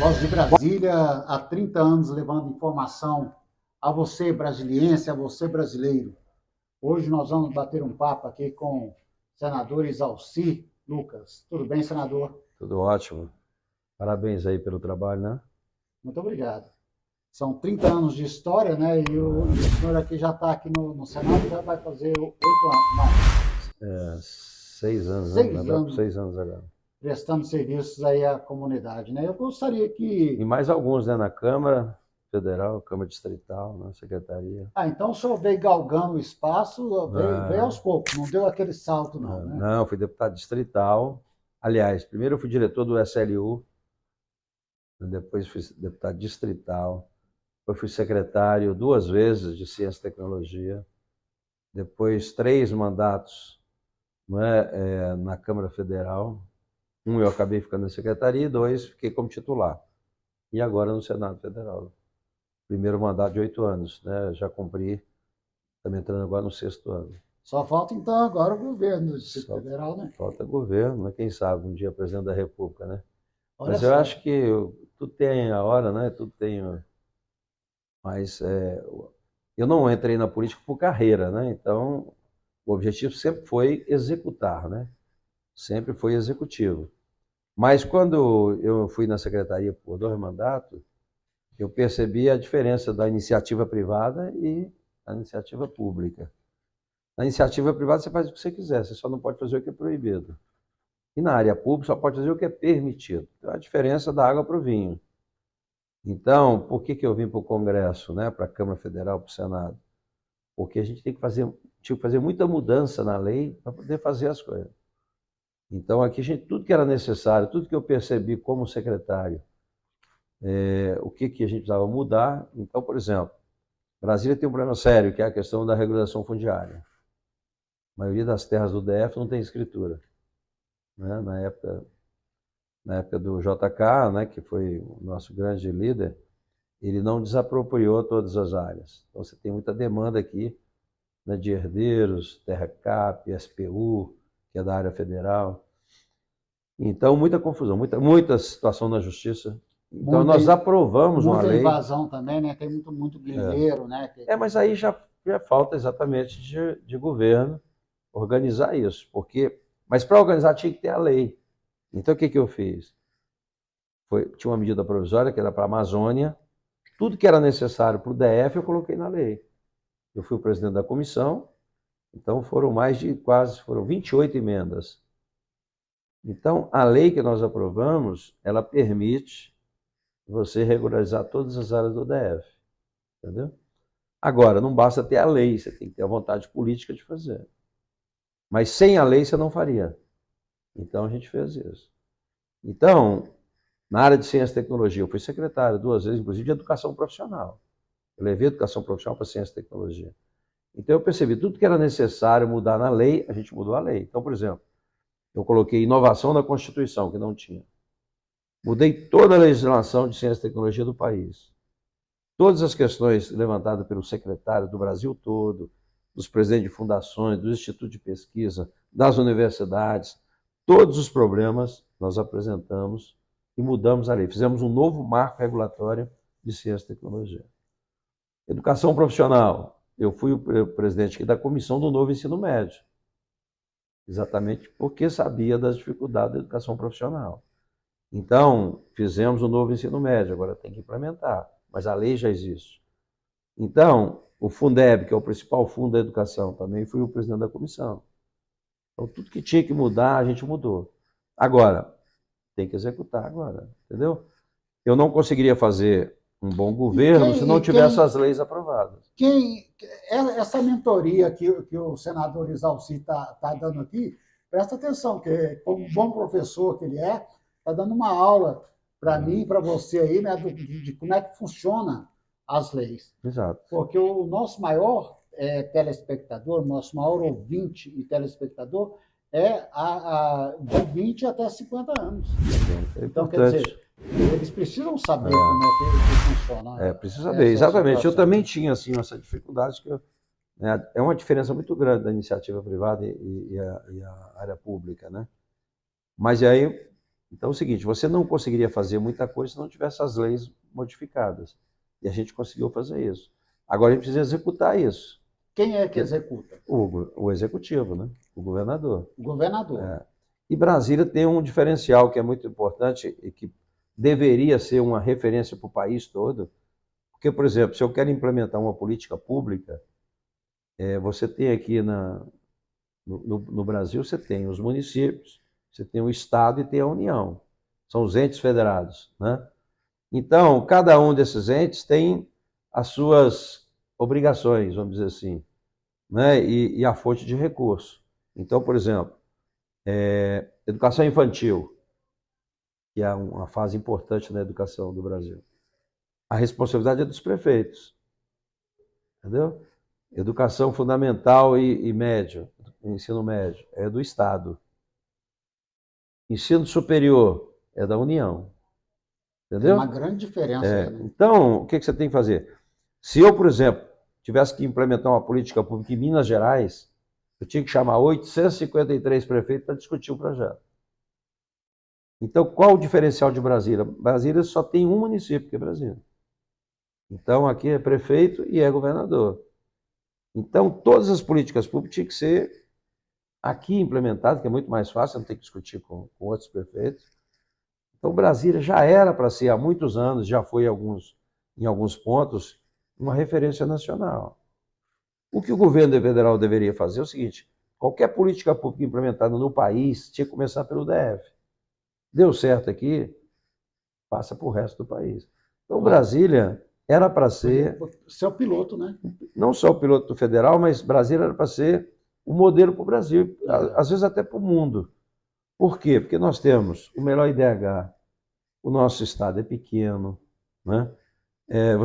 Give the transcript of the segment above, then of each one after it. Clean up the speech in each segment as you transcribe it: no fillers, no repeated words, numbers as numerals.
Voz de Brasília, há 30 anos levando informação a você brasiliense, a você brasileiro. Hoje nós vamos bater um papo aqui com o senador Isalci Lucas. Tudo bem, senador? Tudo ótimo. Parabéns aí pelo trabalho, né? Muito obrigado. São 30 anos de história, né? E o senhor aqui já está aqui no Senado, já vai fazer 8 anos, não, 6 anos, né? Vai 6 dar por anos 6 anos agora. prestando serviços aí à comunidade, né? Eu gostaria E que... mais alguns, né? Na Câmara Federal, Câmara Distrital, na Secretaria. Então o senhor veio galgando o espaço, veio Ah, aos poucos, não deu aquele salto não, né? não, fui deputado distrital. Aliás, primeiro eu fui diretor do SLU, depois fui deputado distrital, depois fui secretário 2 vezes de Ciência e Tecnologia, depois 3 mandatos, não é, na Câmara Federal. Um eu acabei ficando na secretaria e 2 fiquei como titular. E agora no Senado Federal. Primeiro mandato de 8 anos, né? Já cumpri, estamos entrando agora no 6º ano. Só falta então agora o governo do Distrito Só Federal, né? falta governo, né? Quem sabe um dia presidente da República, né? Olha Mas eu só. acho que tudo tem a hora, né? Tudo tem. Mas eu não entrei na política por carreira, né? Então, o objetivo sempre foi executar, né? Sempre foi executivo. Mas quando eu fui na secretaria por 2 mandatos, eu percebi a diferença da iniciativa privada e a iniciativa pública. Na iniciativa privada você faz o que você quiser, você só não pode fazer o que é proibido. E na área pública só pode fazer o que é permitido. Então, a diferença da água para o vinho. Então, por que eu vim para o Congresso, né, para a Câmara Federal, para o Senado? Porque a gente tinha que fazer muita mudança na lei para poder fazer as coisas. Então, aqui, tudo que era necessário, tudo que eu percebi como secretário, o que a gente precisava mudar. Então, por exemplo, Brasília tem um problema sério, que é a questão da regularização fundiária. A maioria das terras do DF não tem escritura, né? Na época do JK, né, que foi o nosso grande líder, ele não desapropriou todas as áreas. Então você tem muita demanda aqui, né, de herdeiros, terra cap, SPU, que é da área federal. Então muita confusão, muita situação na justiça. Então Muita, nós aprovamos uma muita lei. invasão também, né? Tem muito grileiro, né? Mas aí já falta exatamente de governo organizar isso, mas para organizar tinha que ter a lei. Então o que eu fiz? Tinha uma medida provisória que era para a Amazônia, tudo que era necessário para o DF eu coloquei na lei. Eu fui o presidente da comissão, então foram foram 28 emendas. Então a lei que nós aprovamos, ela permite você regularizar todas as áreas do DF, entendeu? Agora, não basta ter a lei, você tem que ter a vontade política de fazer. Mas sem a lei você não faria. Então a gente fez isso. Então, na área de ciência e tecnologia, eu fui secretário 2 vezes, inclusive de educação profissional. Eu levei educação profissional para ciência e tecnologia. Então eu percebi tudo que era necessário mudar na lei, a gente mudou a lei. Então, por exemplo, eu coloquei inovação na Constituição, que não tinha. Mudei toda a legislação de ciência e tecnologia do país. Todas as questões levantadas pelo secretário do Brasil todo, dos presidentes de fundações, dos institutos de pesquisa, das universidades, todos os problemas nós apresentamos e mudamos a lei. Fizemos um novo marco regulatório de ciência e tecnologia. Educação profissional. Eu fui o presidente aqui da comissão do novo ensino médio. Exatamente porque sabia das dificuldades da educação profissional. Então, fizemos o novo ensino médio, agora tem que implementar, mas a lei já existe. Então, o Fundeb, que é o principal fundo da educação, também fui o presidente da comissão. Então, tudo que tinha que mudar, a gente mudou. Agora, tem que executar agora, entendeu? Eu não conseguiria fazer um bom governo se não tivesse as leis aprovadas. Essa mentoria que o senador Isalci está dando aqui, presta atenção, que como bom professor que ele está dando uma aula para mim e para você aí, né, de como é que funciona as leis. Exato. Porque o nosso maior telespectador, nosso maior ouvinte e telespectador de 20 até 50 anos. Então, quer dizer, eles precisam saber como é que funciona. Precisa saber, exatamente. Eu também tinha assim, essa dificuldade, é uma diferença muito grande da iniciativa privada e a área pública, né? Mas aí Então é o seguinte, você não conseguiria fazer muita coisa se não tivesse as leis modificadas. E a gente conseguiu fazer isso. Agora a gente precisa executar isso. Quem é que executa? O executivo, né? O governador. O governador. E Brasília tem um diferencial que é muito importante e que deveria ser uma referência para o país todo. Porque, por exemplo, se eu quero implementar uma política pública, você tem aqui no Brasil, você tem os municípios, você tem o Estado e tem a União. São os entes federados, né? Então, cada um desses entes tem as suas obrigações, vamos dizer assim, né? E a fonte de recurso. Então, por exemplo, educação infantil, que é uma fase importante na educação do Brasil. A responsabilidade é dos prefeitos, entendeu? Educação fundamental e médio, ensino médio, é do Estado. Ensino superior é da União. Entendeu? É uma grande diferença aí, né? Então, o que você tem que fazer? Se eu, por exemplo, tivesse que implementar uma política pública em Minas Gerais, eu tinha que chamar 853 prefeitos para discutir o projeto. Então, qual o diferencial de Brasília? Brasília só tem um município, que é Brasília. Então, aqui é prefeito e é governador. Então, todas as políticas públicas tinham que ser aqui implementadas, que é muito mais fácil, não tem que discutir com outros prefeitos. Então, Brasília já era para ser, há muitos anos, já foi em alguns pontos, uma referência nacional. O que o governo federal deveria fazer é o seguinte: qualquer política pública implementada no país tinha que começar pelo DF. Deu certo aqui, passa para o resto do país. Então, Brasília era para ser... Você é o piloto, né? Não só o piloto federal, mas Brasília era para ser o modelo para o Brasil, às vezes até para o mundo. Por quê? Porque nós temos o melhor IDH, o nosso estado é pequeno, né?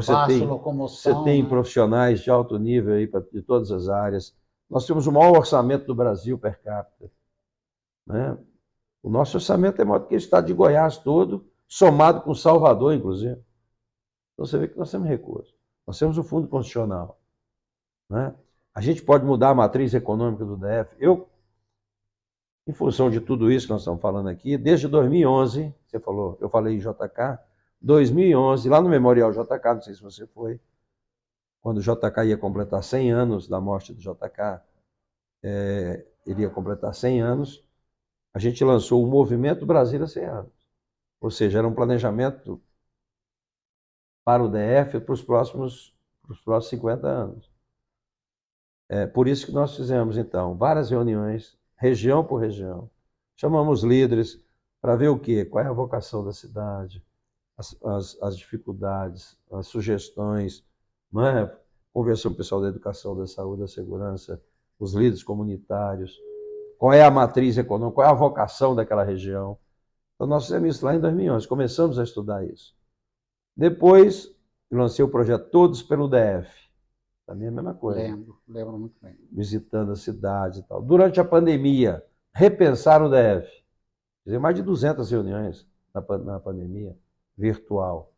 Fácil locomoção, você tem né? profissionais de alto nível aí de todas as áreas. Nós temos o maior orçamento do Brasil per capita, né? O nosso orçamento é maior do que o estado de Goiás todo, somado com Salvador, inclusive. Então você vê que nós temos recursos. Nós temos o Fundo Constitucional, né? A gente pode mudar a matriz econômica do DF. Em função de tudo isso que nós estamos falando aqui, desde 2011, eu falei em JK, 2011, lá no Memorial JK, não sei se você foi, quando o JK ia completar 100 anos da morte do JK, ele ia completar 100 anos, a gente lançou o Movimento Brasília 100 anos. Ou seja, era um planejamento para o DF para os próximos 50 anos. Por isso que nós fizemos, então, várias reuniões, região por região. Chamamos líderes para ver o quê? Qual é a vocação da cidade, as dificuldades, as sugestões, não é? Conversar com o pessoal da educação, da saúde, da segurança, os líderes comunitários, qual é a matriz econômica, qual é a vocação daquela região. Então, nós fizemos isso lá em 2011, começamos a estudar isso. Depois, lancei o projeto Todos pelo DF. Também é a mesma coisa. Lembro muito bem. Visitando a cidade e tal. Durante a pandemia, repensaram o DF. Fiz mais de 200 reuniões na pandemia, virtual.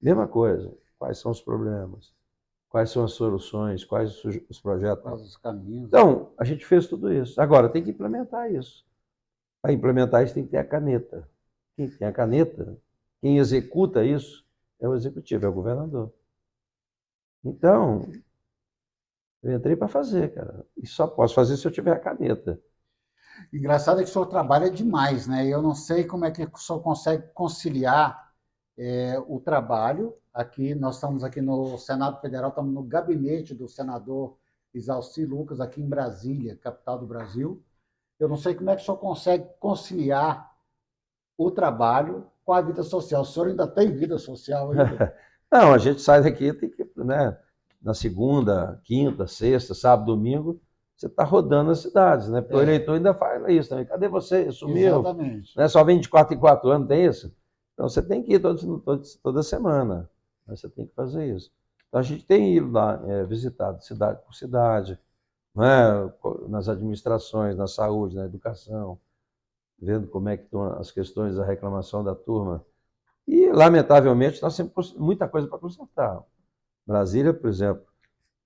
Mesma coisa. Quais são os problemas? Quais são as soluções? Quais os projetos? Quais os caminhos? Então, a gente fez tudo isso. Agora, tem que implementar isso. Para implementar isso, tem que ter a caneta. Quem tem a caneta, quem executa isso, é o executivo, é o governador. Então, eu entrei para fazer, cara. E só posso fazer se eu tiver a caneta. Engraçado é que o senhor trabalha demais, né? Eu não sei como é que o senhor consegue conciliar o trabalho. Aqui, nós estamos aqui no Senado Federal, estamos no gabinete do senador Isalci Lucas, aqui em Brasília, capital do Brasil. Eu não sei como é que o senhor consegue conciliar o trabalho com a vida social. O senhor ainda tem vida social ainda? Não, a gente sai daqui, tem que, né? Na segunda, quinta, sexta, sábado, domingo, você está rodando as cidades, né? Porque o eleitor ainda fala isso também. Cadê você? Sumiu? Exatamente. Né? Só vem de 4 em 4 anos, tem isso? Então você tem que ir toda semana. Né? Você tem que fazer isso. Então a gente tem ido lá, visitado cidade por cidade, né? Nas administrações, na saúde, na educação, vendo como é que estão as questões da reclamação da turma. E, lamentavelmente, nós temos muita coisa para consertar. Brasília, por exemplo,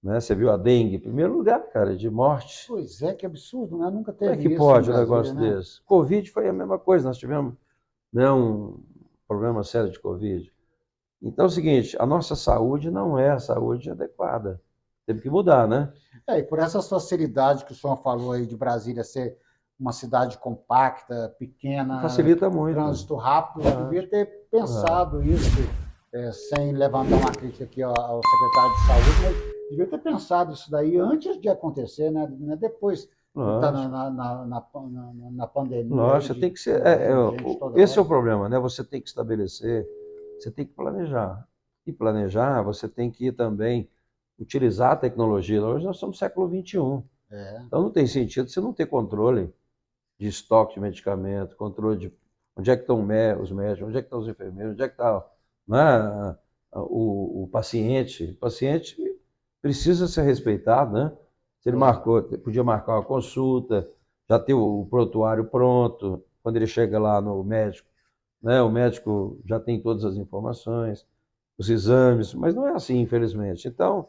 né? Você viu a dengue, em primeiro lugar, cara, de morte. Pois é, que absurdo, né? Nunca Como teve é que isso pode no um Brasília, negócio né? desse? Covid foi a mesma coisa, nós tivemos não é um problema sério de Covid. Então é o seguinte, a nossa saúde não é a saúde adequada. Teve que mudar, né? E por essas facilidades que o senhor falou aí de Brasília ser uma cidade compacta, pequena, Facilita muito. trânsito rápido, devia ter Ah, pensado isso, sem levantar uma crítica aqui ao secretário de saúde, mas devia ter pensado isso daí antes de acontecer, né? Não é depois que está lógico, na pandemia aí lógico. Você de tem que ser. morrendo gente toda Esse é o hora. problema, né? Você tem que estabelecer, você tem que planejar. E planejar, você tem que também utilizar a tecnologia. Hoje nós estamos no século XXI. É, Então não tem sentido você não ter controle de estoque de medicamento, controle de onde é que estão os médicos, onde é que estão os enfermeiros, onde é que está, né, o paciente. O paciente precisa ser respeitado, né? Se ele é. marcou, podia marcar uma consulta, já ter o prontuário pronto, quando ele chega lá no médico, né? O médico já tem todas as informações, os exames, mas não é assim, infelizmente. Então,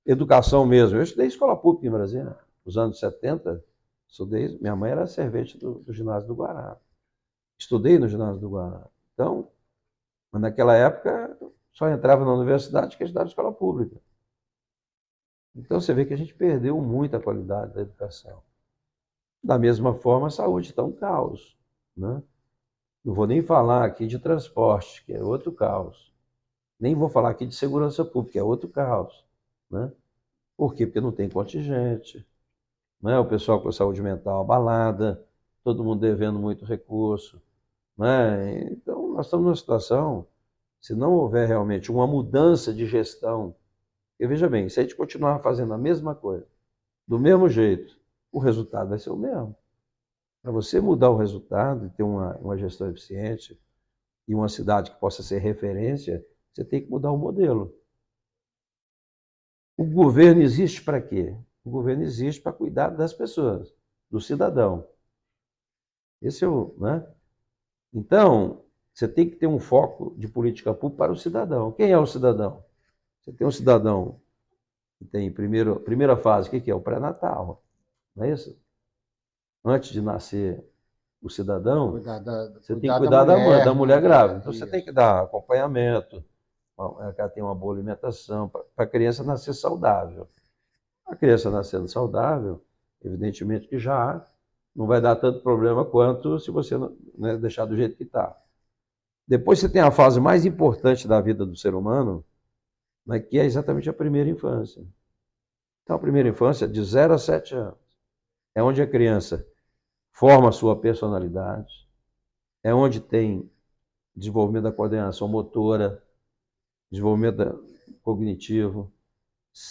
educação mesmo. Eu estudei escola pública em Brasília, nos anos 70. Estudei, minha mãe era servente do ginásio do Guará. Estudei no ginásio do Guará. Então, naquela época, só entrava na universidade quem estudava escola pública. Então, você vê que a gente perdeu muito a qualidade da educação. Da mesma forma, a saúde está um caos, né? Não vou nem falar aqui de transporte, que é outro caos. Nem vou falar aqui de segurança pública, que é outro caos, né? Por quê? Porque não tem contingente, né? O pessoal com a saúde mental abalada, todo mundo devendo muito recurso, né? Então, nós estamos numa situação, se não houver realmente uma mudança de gestão, e veja bem, se a gente continuar fazendo a mesma coisa, do mesmo jeito, o resultado vai ser o mesmo. Para você mudar o resultado e ter uma gestão eficiente e uma cidade que possa ser referência, você tem que mudar o modelo. O governo existe para quê? O governo existe para cuidar das pessoas, do cidadão. Esse é o, né? Então, você tem que ter um foco de política pública para o cidadão. Quem é o cidadão? Você tem um cidadão que tem primeira fase, o que é? O pré-natal, não é isso? Antes de nascer o cidadão, você tem que Cuidar da cuidar da mulher, mulher né? grávida. Então, você tem que Isso. dar acompanhamento, que ela tenha uma boa alimentação, para a criança nascer saudável. A criança nascendo saudável, evidentemente que já não vai dar tanto problema quanto se você não, né, deixar do jeito que está. Depois você tem a fase mais importante da vida do ser humano, né, que é exatamente a primeira infância. Então, a primeira infância, de 0 a 7 anos, é onde a criança forma a sua personalidade, é onde tem desenvolvimento da coordenação motora, desenvolvimento cognitivo.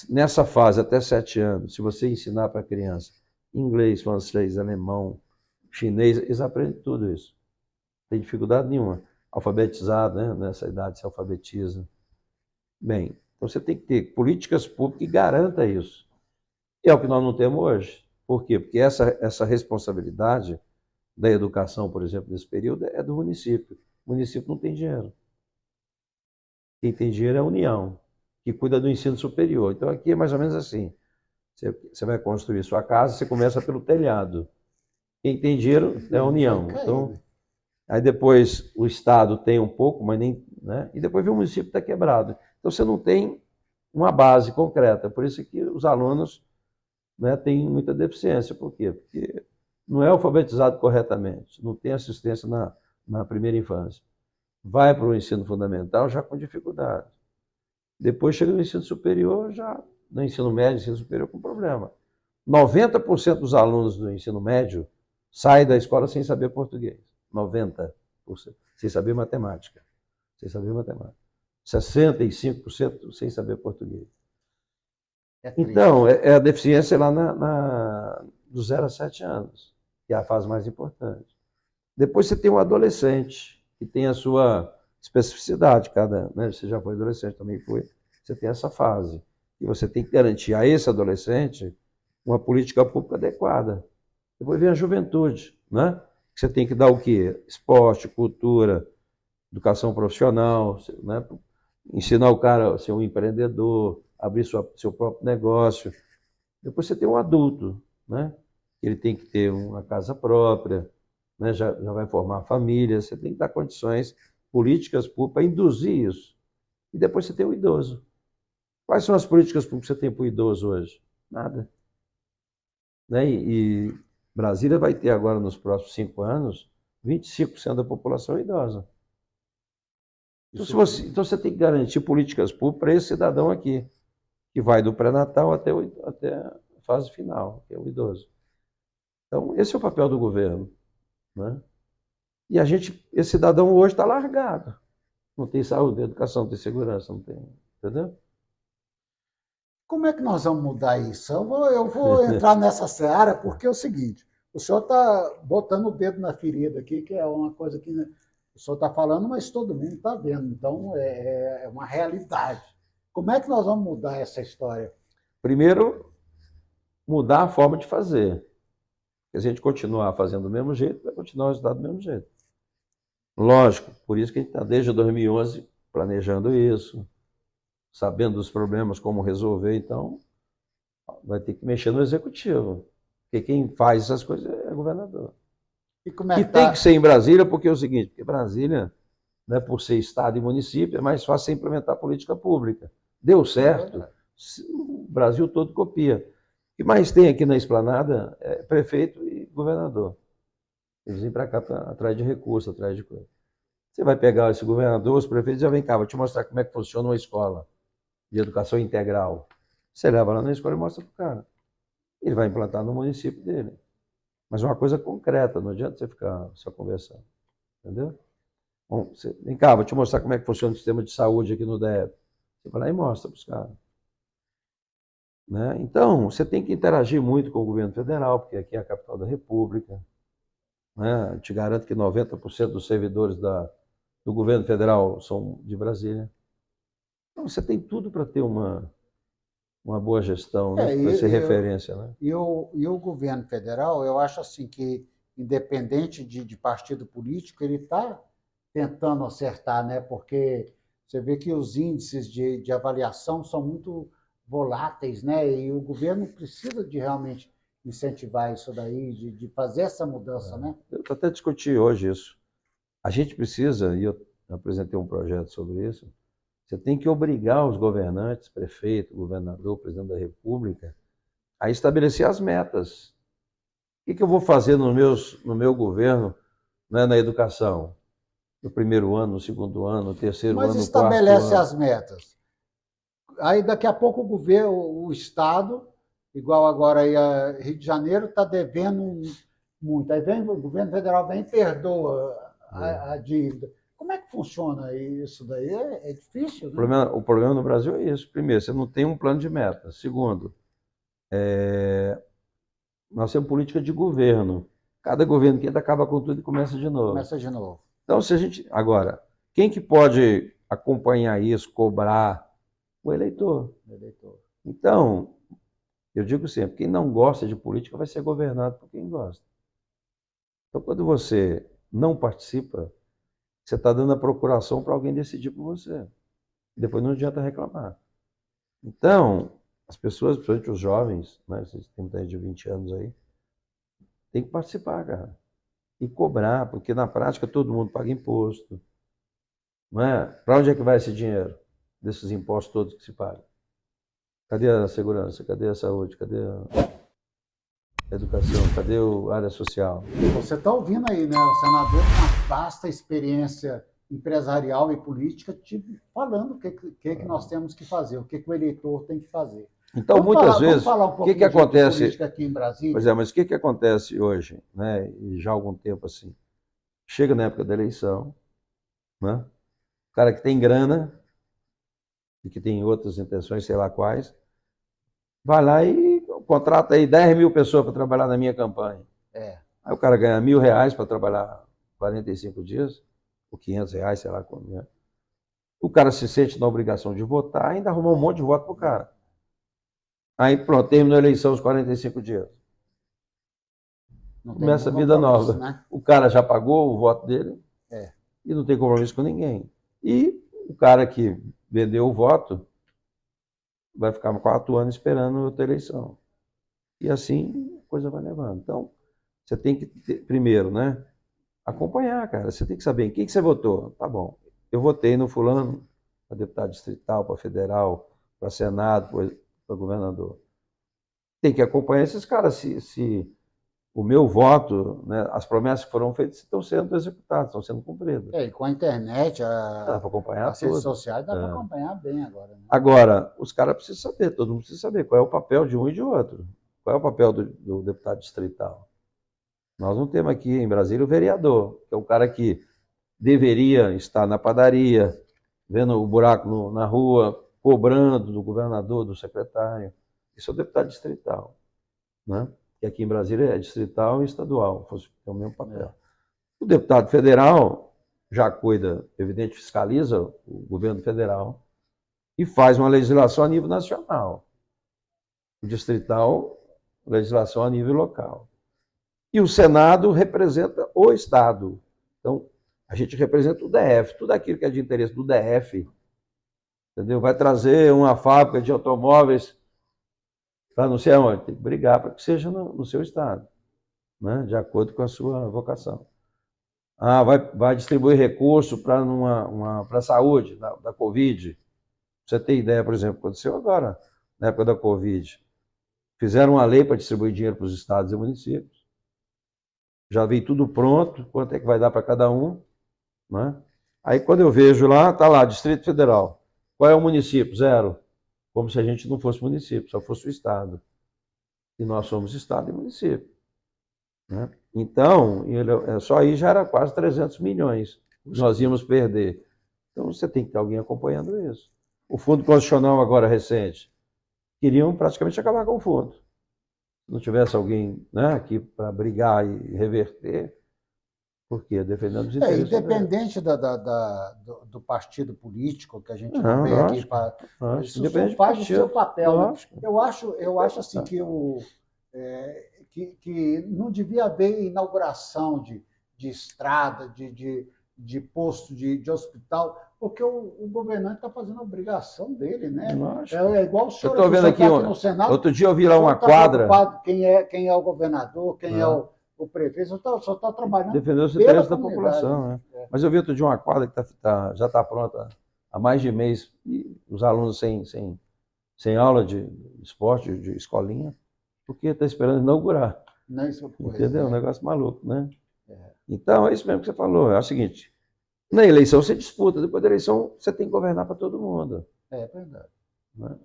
Nessa fase, até 7 anos, se você ensinar para a criança inglês, francês, alemão, chinês, eles aprendem tudo isso. Não tem dificuldade nenhuma. Alfabetizado, né? Nessa idade se alfabetiza. Bem, então você tem que ter políticas públicas que garantam isso. E é o que nós não temos hoje. Por quê? Porque essa responsabilidade da educação, por exemplo, nesse período, é do município. O município não tem dinheiro. Quem tem dinheiro é a União, que cuida do ensino superior. Então aqui é mais ou menos assim. Você vai construir sua casa, você começa pelo telhado. Quem tem dinheiro é a Vai União. Então, caindo. aí depois o Estado tem um pouco, mas nem. Né? E depois vem o município está quebrado. Então você não tem uma base concreta. Por isso que os alunos, né, têm muita deficiência. Por quê? Porque não é alfabetizado corretamente, não tem assistência na primeira infância. Vai para o ensino fundamental já com dificuldade. Depois chega no ensino superior, já no ensino médio, ensino superior com problema. 90% dos alunos do ensino médio saem da escola sem saber português. 90%. Sem saber matemática. Sem saber matemática. 65% sem saber português. É Então, triste. é a deficiência lá do 0 a 7 anos, que é a fase mais importante. Depois você tem um adolescente, que tem a sua especificidade. Né, você já foi adolescente, também foi. Você tem essa fase. E você tem que garantir a esse adolescente uma política pública adequada. Depois vem a juventude, né? Você tem que dar o quê? Esporte, cultura, educação profissional, né? Ensinar o cara a ser um empreendedor, abrir seu próprio negócio. Depois você tem um adulto, né? Ele tem que ter uma casa própria, né? Já vai formar família, você tem que dar condições políticas para induzir isso. E depois você tem o idoso. Quais são as políticas públicas que você tem para o idoso hoje? Nada. Né? E Brasília vai ter agora, nos próximos 5 anos, 25% da população idosa. Então, então você tem que garantir políticas públicas para esse cidadão aqui, que vai do pré-natal até a fase final, que é o idoso. Então, esse é o papel do governo. Né? E esse cidadão hoje está largado. Não tem saúde, não tem educação, não tem segurança, não tem. Entendeu? Como é que nós vamos mudar isso? Eu vou entrar nessa seara porque é o seguinte: o senhor está botando o dedo na ferida aqui, que é uma coisa que o senhor está falando, mas todo mundo está vendo. Então, é uma realidade. Como é que nós vamos mudar essa história? Primeiro, mudar a forma de fazer. Se a gente continuar fazendo do mesmo jeito, vai continuar o resultado do mesmo jeito. Lógico, por isso que a gente está desde 2011 planejando isso, sabendo dos problemas, como resolver, então vai ter que mexer no executivo. Porque quem faz essas coisas é o governador. E como é E que tem tá? que ser em Brasília, porque é o seguinte, porque Brasília, né, por ser estado e município, é mais fácil você implementar política pública. Deu certo, o Brasil todo copia. O que mais tem aqui na Esplanada é prefeito e governador. Eles vêm para cá atrás de recursos, atrás de coisa. Você vai pegar esse governador, os prefeitos, já vem cá, vou te mostrar como é que funciona uma escola de educação integral. Você leva lá na escola e mostra para o cara. Ele vai implantar no município dele. Mas uma coisa concreta, não adianta você ficar só conversando. Entendeu? Bom, vem cá, vou te mostrar como é que funciona o sistema de saúde aqui no DF. Você vai lá e mostra para os caras. Né? Então, você tem que interagir muito com o governo federal, porque aqui é a capital da República. Né? Te garanto que 90% dos servidores do governo federal são de Brasília. Então, você tem tudo para ter uma boa gestão, né? Para ser referência. Né? E o governo federal, eu acho assim que, independente de partido político, ele está tentando acertar, né? Porque você vê que os índices de avaliação são muito voláteis, né? E o governo precisa de realmente incentivar isso daí, de fazer essa mudança, né? Eu até discuti hoje isso. A gente precisa, e eu apresentei um projeto sobre isso, você tem que obrigar os governantes, prefeito, governador, presidente da República, a estabelecer as metas. O que eu vou fazer no meu governo, né, na educação? No primeiro ano, no segundo ano, no terceiro Mas ano, no quarto estabelece ano. as metas. Aí daqui a pouco o governo, o Estado, igual agora aí a Rio de Janeiro, está devendo muito. Aí vem o governo federal vem e perdoa a dívida. Como é que funciona isso daí? É difícil, né? O problema no Brasil é isso. Primeiro, você não tem um plano de meta. Segundo, nós temos política de governo. Cada governo que entra acaba com tudo e começa de novo. Começa de novo. Então, se a gente. Agora, quem que pode acompanhar isso, cobrar? O eleitor. Então, eu digo sempre, quem não gosta de política vai ser governado por quem gosta. Então, quando você não participa, você está dando a procuração para alguém decidir por você. Depois não adianta reclamar. Então, as pessoas, principalmente os jovens, né, vocês têm muita gente de 20 anos aí, tem que participar, cara. E cobrar, porque na prática todo mundo paga imposto. Não é? Para onde é que vai esse dinheiro? Desses impostos todos que se pagam? Cadê a segurança? Cadê a saúde? Cadê a educação? Cadê a área social? Você está ouvindo aí, né? O senador com uma vasta experiência empresarial e política falando o que nós temos que fazer, o que o eleitor tem que fazer. Então, muitas vezes, vamos falar um pouquinho que acontece? de política aqui em Brasília? Pois é, mas o que acontece hoje, né? E já há algum tempo assim, chega na época da eleição, né? O cara que tem grana e que tem outras intenções, sei lá quais, vai lá e contrata aí 10 mil pessoas para trabalhar na minha campanha. Aí o cara ganha R$ 1.000 para trabalhar 45 dias, ou R$ 500, sei lá quando é. O cara se sente na obrigação de votar, ainda arrumou um monte de voto pro cara. Aí pronto, terminou a eleição os 45 dias. Começa a vida nova. Né? O cara já pagou o voto dele e não tem compromisso com ninguém. E o cara que vendeu o voto vai ficar 4 anos esperando outra eleição. E assim a coisa vai levando. Então, você tem que ter, primeiro, né, acompanhar, cara. Você tem que saber em quem que você votou. Tá bom. Eu votei no fulano, para deputado distrital, para federal, para senado, para governador. Tem que acompanhar esses caras se o meu voto, né, as promessas que foram feitas estão sendo executadas, estão sendo cumpridas. E com a internet, Dá para acompanhar as redes tudo. sociais, dá para acompanhar bem agora. Né? Agora, os caras precisam saber, todo mundo precisa saber qual é o papel de um e de outro. Qual é o papel do deputado distrital? Nós não temos aqui em Brasília o vereador, que é o cara que deveria estar na padaria, vendo o buraco na rua, cobrando do governador, do secretário. Isso é o deputado distrital, né? Que aqui em Brasília é distrital e estadual, é o mesmo papel. O deputado federal já cuida, evidente, fiscaliza o governo federal e faz uma legislação a nível nacional. O distrital, legislação a nível local. E o Senado representa o Estado. Então, a gente representa o DF, tudo aquilo que é de interesse do DF, entendeu? Vai trazer uma fábrica de automóveis para não sei aonde, tem que brigar para que seja no seu estado, né? De acordo com a sua vocação. Ah, vai distribuir recurso para a saúde, da Covid. Você tem ideia, por exemplo, aconteceu agora, na época da Covid. Fizeram uma lei para distribuir dinheiro para os estados e municípios. Já veio tudo pronto, quanto é que vai dar para cada um, né? Aí quando eu vejo lá, está lá, Distrito Federal. Qual é o município? 0. Como se a gente não fosse município, só fosse o estado. E nós somos estado e município, né? Então, só aí já era quase 300 milhões que nós íamos perder. Então você tem que ter alguém acompanhando isso. O Fundo Constitucional agora recente, queriam praticamente acabar com o fundo. Se não tivesse alguém, né, aqui para brigar e reverter, porque defendendo os interesses. Independente do partido político que a gente não vem aqui para. Isso faz o seu papel. Né? Eu acho assim que não devia haver inauguração de estrada, de posto de hospital, porque o governante está fazendo a obrigação dele, né? É igual o senhor. Eu estou vendo aqui no Senado. Outro dia eu vi lá uma quadra. Quem é o governador, quem é o prefeito, só está trabalhando. Defender os interesses da população, né? Mas eu vi outro dia uma quadra que já está pronta há mais de mês, e os alunos sem aula de esporte, de escolinha, porque está esperando inaugurar. Não, isso entendeu? Um negócio maluco, né? Então, é isso mesmo que você falou. É o seguinte, na eleição você disputa, depois da eleição você tem que governar para todo mundo. É verdade. Né?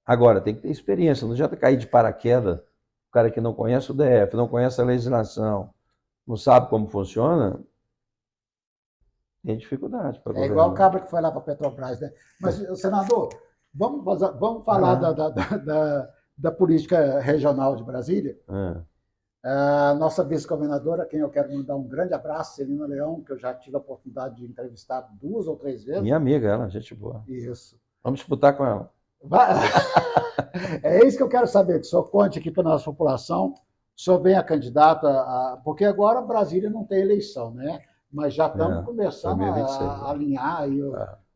Agora, tem que ter experiência, não adianta cair de paraquedas, o cara que não conhece o DF, não conhece a legislação, não sabe como funciona, tem dificuldade para governar. Igual o cabra que foi lá para a Petrobras, né? Mas, senador, vamos falar da política regional de Brasília. A nossa vice-governadora, a quem eu quero mandar um grande abraço, Celina Leão, que eu já tive a oportunidade de entrevistar 2 ou 3 vezes. Minha amiga, ela, gente boa. Isso. Vamos disputar com ela. É isso que eu quero saber, que o senhor conte aqui para a nossa população, o senhor venha candidato porque agora Brasília não tem eleição, né? Mas já estamos começando a alinhar aí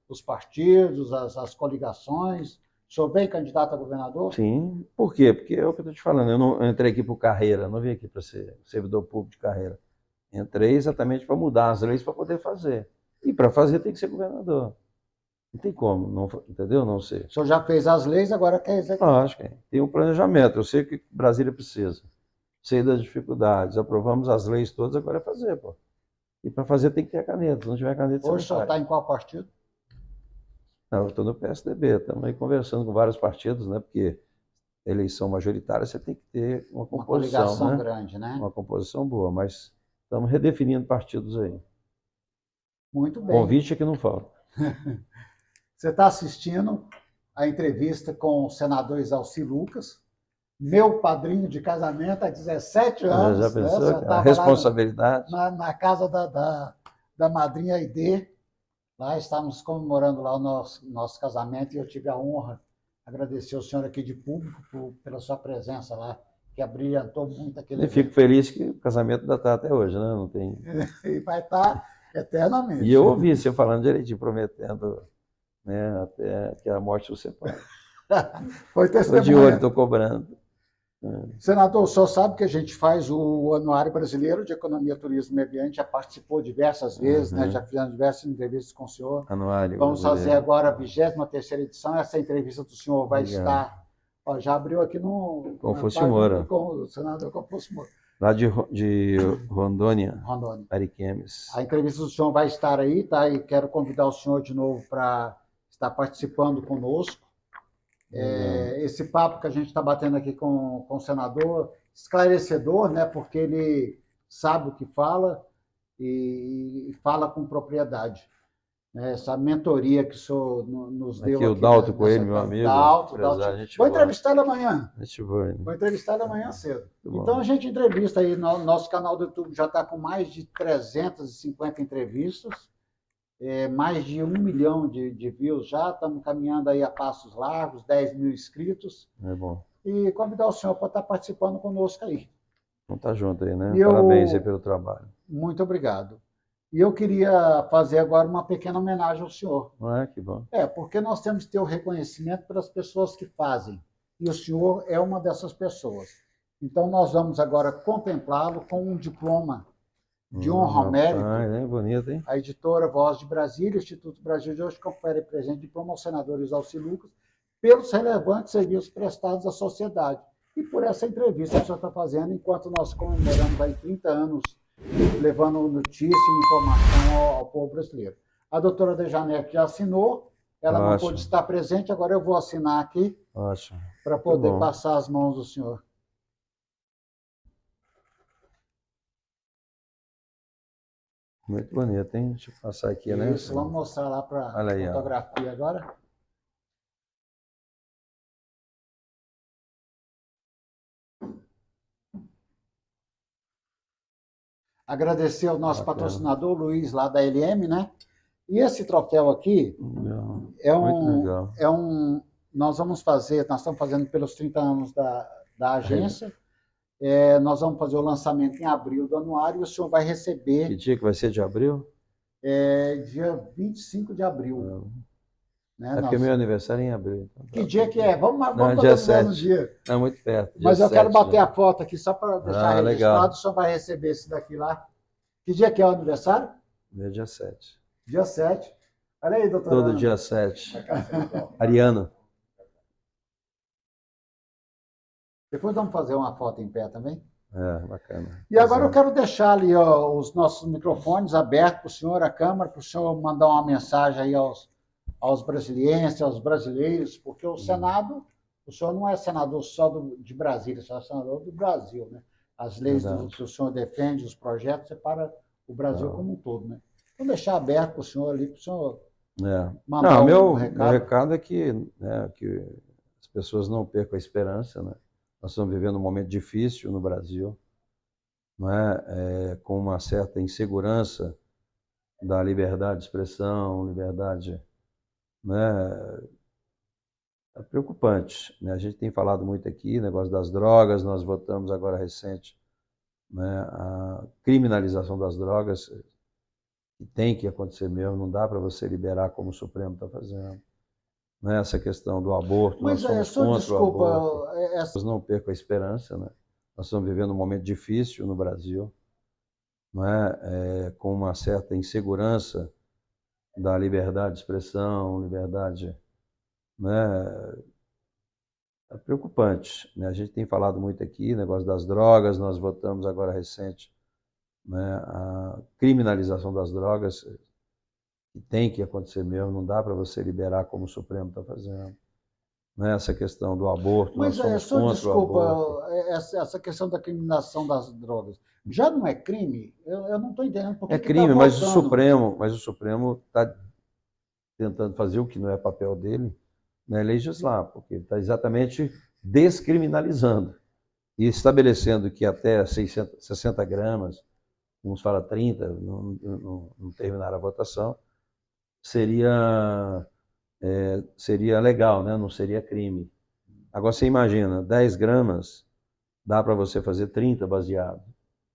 os partidos, as coligações. O senhor vem candidato a governador? Sim. Por quê? Porque é o que eu estou te falando. Eu entrei aqui por carreira, não vim aqui para ser servidor público de carreira. Entrei exatamente para mudar as leis para poder fazer. E para fazer tem que ser governador. Não tem como, não, entendeu? Não ser. O senhor já fez as leis, agora quer executar. Lógico, tem um planejamento. Eu sei o que Brasília precisa. Sei das dificuldades. Aprovamos as leis todas, agora é fazer, pô. E para fazer tem que ter a caneta. Se não tiver caneta, Hoje o senhor está em qual partido? Não, eu estou no PSDB. Estamos aí conversando com vários partidos, né? Porque eleição majoritária você tem que ter uma composição, uma coligação grande, né? Uma composição boa, mas estamos redefinindo partidos aí. Muito bem. Convite é que não falta. Você está assistindo a entrevista com o senador Exalci Lucas, meu padrinho de casamento há 17 anos. Já pensou? Né? A responsabilidade. Na casa da madrinha Aide. Lá estávamos comemorando lá o nosso casamento e eu tive a honra de agradecer ao senhor aqui de público pela sua presença lá, que abrilhantou muito aquele evento. Fico feliz que o casamento ainda está até hoje, né? Não tem... E vai estar eternamente. E eu ouvi você falando direitinho, prometendo, né, até que a morte o separe. Foi testemunha. Estou de olho, estou cobrando. Senador, o senhor sabe que a gente faz o Anuário Brasileiro de Economia, Turismo e Meio Ambiente, já participou diversas vezes, né? Já fizemos diversas entrevistas com o senhor. Anuário Vamos fazer brasileiro. agora a 23ª edição. Essa entrevista do senhor vai Legal. estar. Ó, já abriu aqui no. Confúcio Moura. Com o senador Confúcio Moura. Lá de Rondônia, Rondônia. Ariquemes. A entrevista do senhor vai estar aí, tá? E quero convidar o senhor de novo para estar participando conosco. Esse papo que a gente está batendo aqui com o senador, esclarecedor, né? Porque ele sabe o que fala e fala com propriedade. Essa mentoria que o senhor nos deu aqui. O Dalto Coelho, meu amigo. Dalto. Vou entrevistar ele amanhã. Vou entrevistar ele amanhã cedo. Então a gente entrevista aí, nosso canal do YouTube já está com mais de 350 entrevistas, mais de 1 milhão de views já, estamos caminhando aí a passos largos, 10 mil inscritos. É bom. E convidar o senhor para estar participando conosco aí. Vamos estar junto aí, né? Parabéns aí pelo trabalho. Muito obrigado. E eu queria fazer agora uma pequena homenagem ao senhor. Que bom. Porque nós temos que ter o reconhecimento pelas pessoas que fazem. E o senhor é uma dessas pessoas. Então, nós vamos agora contemplá-lo com um diploma de honra ao mérito. É bonito, hein? A editora Voz de Brasília, Instituto Brasil de hoje, confere presente diploma ao senador Isalci Lucas pelos relevantes serviços prestados à sociedade. E por essa entrevista que o senhor está fazendo, enquanto nós comemoramos aí 30 anos levando notícia e informação ao povo brasileiro. A doutora Dejanete já assinou, ela não pôde estar presente, agora eu vou assinar aqui para poder passar as mãos do senhor. Muito bonito, hein? Deixa eu passar aqui, né? Isso, vamos mostrar lá para a fotografia agora. Agradecer ao nosso patrocinador, Luiz, lá da LM, né? E esse troféu aqui nós estamos fazendo pelos 30 anos da agência. Nós vamos fazer o lançamento em abril do anuário e o senhor vai receber. Que dia que vai ser de abril? Dia 25 de abril. Né? Porque meu aniversário é em abril. Então, que dia que é? Vamos dia 7. No dia. É muito perto. Mas eu quero bater a foto aqui só para deixar registrado. Legal. O senhor vai receber esse daqui lá. Que dia que é o aniversário? Dia 7. Dia 7. Olha aí, doutor. Todo dia 7. Ariano. Depois vamos fazer uma foto em pé também. Bacana. E agora eu quero deixar ali os nossos microfones abertos para o senhor, a câmera, para o senhor mandar uma mensagem aí aos brasilienses, aos brasileiros, porque o Senado, o senhor não é senador só de Brasília, o senhor é senador do Brasil, né? As leis que o senhor defende, os projetos, é para o Brasil como um todo, né? Então, deixar aberto para o senhor ali, para o senhor mandar meu recado é que as pessoas não percam a esperança, né? Nós estamos vivendo um momento difícil no Brasil, com uma certa insegurança da liberdade de expressão, liberdade... É preocupante, né? A gente tem falado muito aqui, negócio das drogas, nós votamos agora recente, a criminalização das drogas, que tem que acontecer mesmo, não dá para você liberar como o Supremo está fazendo. Essa questão do aborto, nós somos contra o aborto. Não percam a esperança, né? Nós estamos vivendo um momento difícil no Brasil, com uma certa insegurança da liberdade de expressão, liberdade... É preocupante, né? A gente tem falado muito aqui, negócio das drogas, nós votamos agora recente, a criminalização das drogas, que tem que acontecer mesmo, não dá para você liberar como o Supremo está fazendo. Essa questão do aborto, nós somos contra o aborto. Essa questão da criminalização das drogas, já não é crime? Eu não estou entendendo por que crime, mas o Supremo está tentando fazer o que não é papel dele, legislar, porque está exatamente descriminalizando e estabelecendo que até 60 gramas, uns falam 30, não terminaram a votação, seria legal, né? Não seria crime. Agora você imagina, 10 gramas dá para você fazer 30 baseados,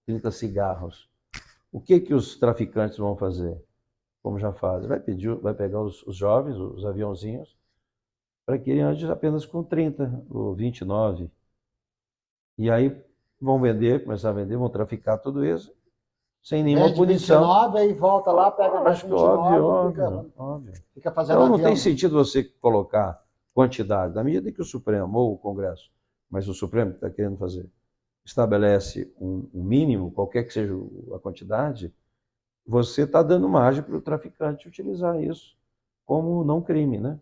30 cigarros. O que os traficantes vão fazer? Como já fazem? Vai pegar os jovens, os aviãozinhos, para que ele ande apenas com 30 ou 29. E aí vão vender, começar a vender, vão traficar tudo isso, sem nenhuma Vende punição. 29, aí volta lá, pega mais Lógico, óbvio, 29 e óbvio, óbvio. fica fazendo Então não tem aviãozinho. sentido você colocar quantidade. Na medida que o Supremo ou o Congresso, mas o Supremo que está querendo fazer, estabelece um mínimo, qualquer que seja a quantidade, você está dando margem para o traficante utilizar isso como não crime, né?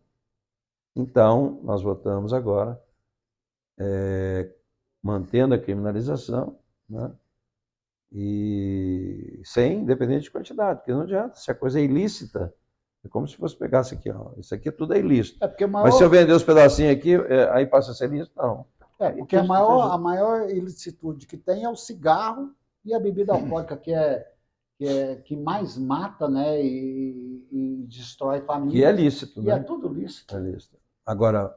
Então, nós votamos agora, mantendo a criminalização, né? E sem, independente de quantidade, porque não adianta, se a coisa é ilícita, é como se fosse pegasse aqui, ó, isso aqui tudo é ilícito. É porque o Mas se eu maior, vender os pedacinhos aqui, aí passa a ser ilícito? Não. Aí porque a custa maior, a prejuízo. maior ilicitude que tem é o cigarro e a bebida alcoólica, que mais mata, né, e destrói Que é famílias, lícito, e é né? tudo lícito. É lícito. Agora,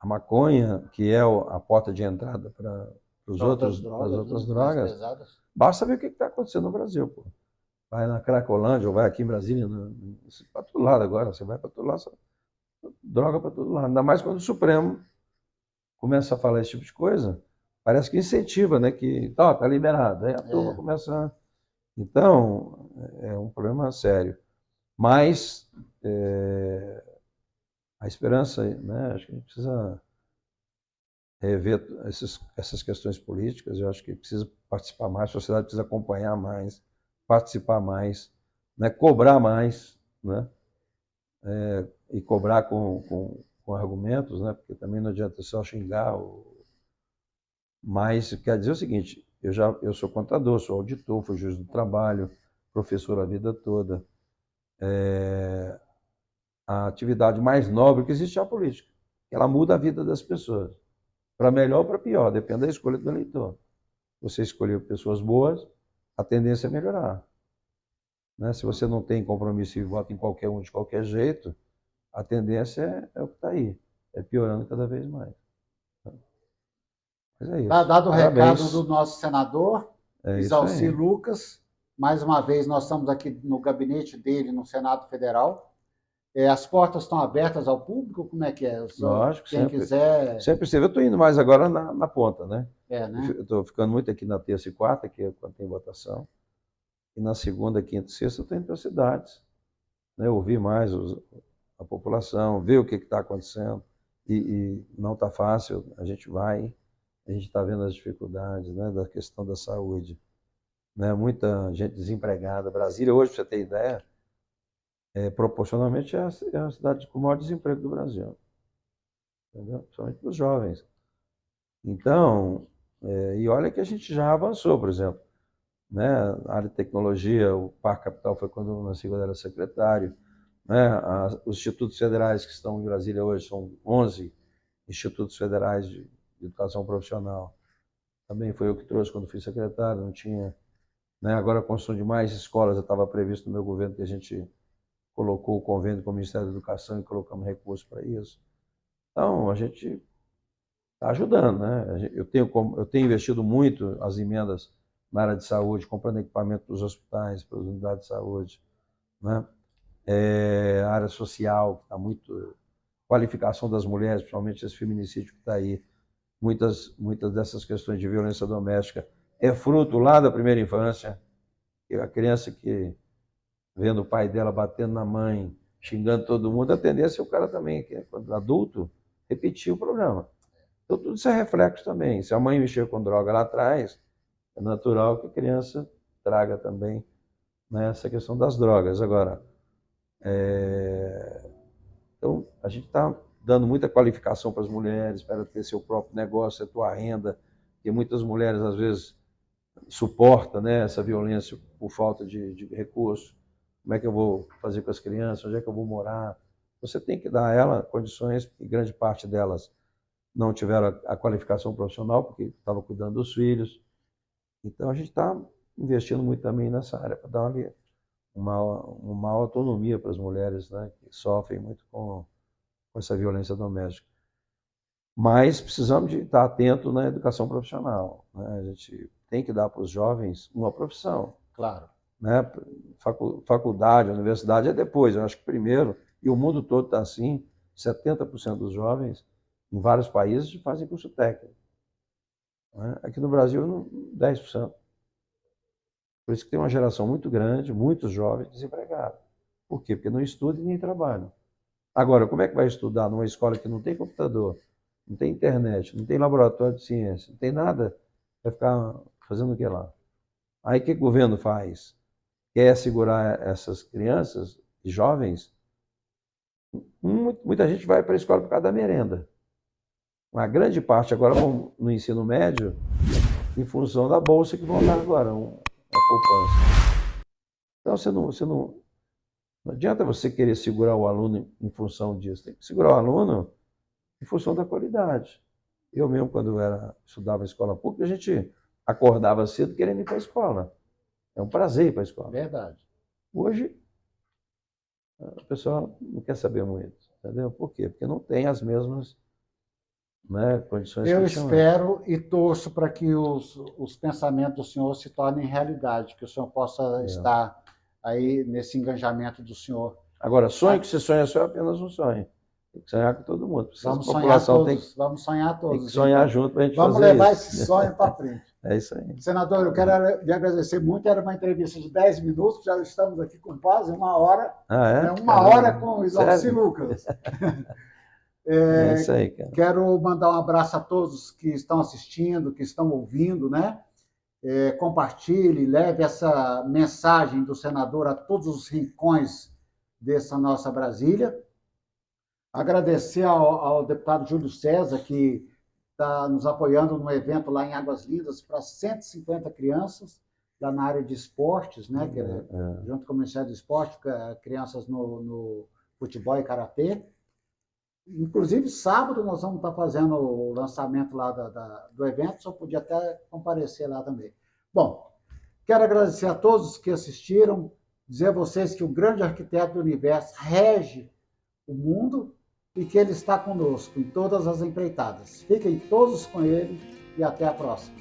a maconha, que é a porta de entrada para Para outras as drogas, outras né, mais drogas, pesadas. basta ver o que está acontecendo no Brasil, pô. Vai na Cracolândia ou vai aqui em Brasília, para todo lado agora, você vai para todo lado, droga para todo lado. Ainda mais quando o Supremo começa a falar esse tipo de coisa, parece que incentiva, né? Que tá liberado. Aí a turma começa. Então, é um problema sério. Mas a esperança, né? Acho que a gente precisa rever essas questões políticas. Eu acho que precisa participar mais, a sociedade precisa acompanhar mais, participar mais, né? Cobrar mais, né? E cobrar com argumentos, né? Porque também não adianta só xingar. Mas quer dizer o seguinte, eu sou contador, sou auditor, fui juiz do trabalho, professor a vida toda. A atividade mais nobre que existe é a política. Ela muda a vida das pessoas, para melhor ou para pior, depende da escolha do eleitor. Você escolheu pessoas boas, a tendência é melhorar. Né? Se você não tem compromisso e vota em qualquer um de qualquer jeito, a tendência é o que está aí, é piorando cada vez mais. Mas é Tá isso. dado o recado do Parabéns. nosso senador, É isso Isalci aí. Lucas. Mais uma vez, nós estamos aqui no gabinete dele, no Senado Federal. As portas estão abertas ao público? Como é que é? Lógico, Quem sempre. quiser, Sempre esteve. Eu estou indo mais agora na ponta, né? né? Eu estou ficando muito aqui na terça e quarta, que é quando tem votação. E na segunda, quinta e sexta eu estou indo para as cidades. Né? Ouvir mais a população, ver o que está acontecendo. E não está fácil, a gente vai, a gente está vendo as dificuldades, né, da questão da saúde. Né? Muita gente desempregada. Brasília, hoje, para você ter ideia, proporcionalmente é a cidade com o maior desemprego do Brasil. Entendeu? Principalmente para os jovens. Então, e olha que a gente já avançou, por exemplo, né? A área de tecnologia, o Parque Capital foi quando eu nasci, quando eu era secretário, né? Os institutos federais que estão em Brasília hoje são 11 institutos federais de educação profissional. Também foi eu que trouxe quando fui secretário, não tinha, né? Agora a construção de mais escolas, já estava previsto no meu governo que a gente colocou o convênio com o Ministério da Educação e colocamos recursos para isso. Então, a gente está ajudando, né? Eu tenho investido muito as emendas na área de saúde, comprando equipamento para os hospitais, para as unidades de saúde, né? A área social, que está muito. Qualificação das mulheres, principalmente esse feminicídio que está aí. Muitas dessas questões de violência doméstica é fruto lá da primeira infância. A criança que, vendo o pai dela batendo na mãe, xingando todo mundo, a tendência é o cara também, quando adulto, repetir o programa. Então, tudo isso é reflexo também. Se a mãe mexeu com droga lá atrás, é natural que a criança traga também, né, essa questão das drogas. Agora, então, a gente está dando muita qualificação para as mulheres, para ter seu próprio negócio, a tua renda, porque muitas mulheres, às vezes, suportam, né, essa violência por falta de recursos. Como é que eu vou fazer com as crianças? Onde é que eu vou morar? Você tem que dar a ela condições, e grande parte delas não tiveram a qualificação profissional, porque estavam cuidando dos filhos. Então, a gente está investindo muito também nessa área, para dar uma autonomia para as mulheres, né, que sofrem muito com essa violência doméstica. Mas precisamos de estar atento na educação profissional. Né? A gente tem que dar para os jovens uma profissão. Claro. Né? Faculdade, universidade é depois, eu acho que primeiro, e o mundo todo está assim, 70% dos jovens, em vários países, fazem curso técnico. né? Aqui no Brasil, 10%. Por isso que tem uma geração muito grande, muitos jovens desempregados. Por quê? Porque não estudam e nem trabalham. Agora, como é que vai estudar numa escola que não tem computador, não tem internet, não tem laboratório de ciência, não tem nada? Vai ficar fazendo o que lá? Aí o que o governo faz? Quer segurar essas crianças e jovens? Muita gente vai para a escola por causa da merenda. Uma grande parte agora vão no ensino médio em função da bolsa que vão dar agora, uma poupança. Então não adianta você querer segurar o aluno em função disso. Tem que segurar o aluno em função da qualidade. Eu mesmo, quando estudava em escola pública, a gente acordava cedo querendo ir para a escola. É um prazer ir para a escola. Verdade. Hoje, a pessoa não quer saber muito. Entendeu? Por quê? Porque não tem as mesmas, né, condições Eu que tinham antes. espero e torço para que os pensamentos do senhor se tornem realidade, que o senhor possa estar aí nesse engajamento do senhor. Agora, sonho que se sonha só é apenas um sonho. Tem que sonhar com todo mundo. Vamos sonhar todos, vamos sonhar todos. Tem que sonhar junto para a gente vamos fazer isso. Vamos levar esse sonho para frente. É isso aí. Senador, eu quero lhe agradecer muito. Era uma entrevista de 10 minutos, já estamos aqui com quase 1 hora. Ah, é? Uma hora com o Isalci Lucas. É isso aí, cara. Quero mandar um abraço a todos que estão assistindo, que estão ouvindo, né? Compartilhe, leve essa mensagem do senador a todos os rincões dessa nossa Brasília. Agradecer ao deputado Júlio César, que está nos apoiando no evento lá em Águas Lindas para 150 crianças, lá na área de esportes, né? Que junto com o Ministério do Esporte, crianças no futebol e karatê. Inclusive, sábado nós vamos estar fazendo o lançamento lá do evento, só podia até comparecer lá também. Bom, quero agradecer a todos que assistiram, dizer a vocês que o grande arquiteto do universo rege o mundo e que ele está conosco em todas as empreitadas. Fiquem todos com ele e até a próxima.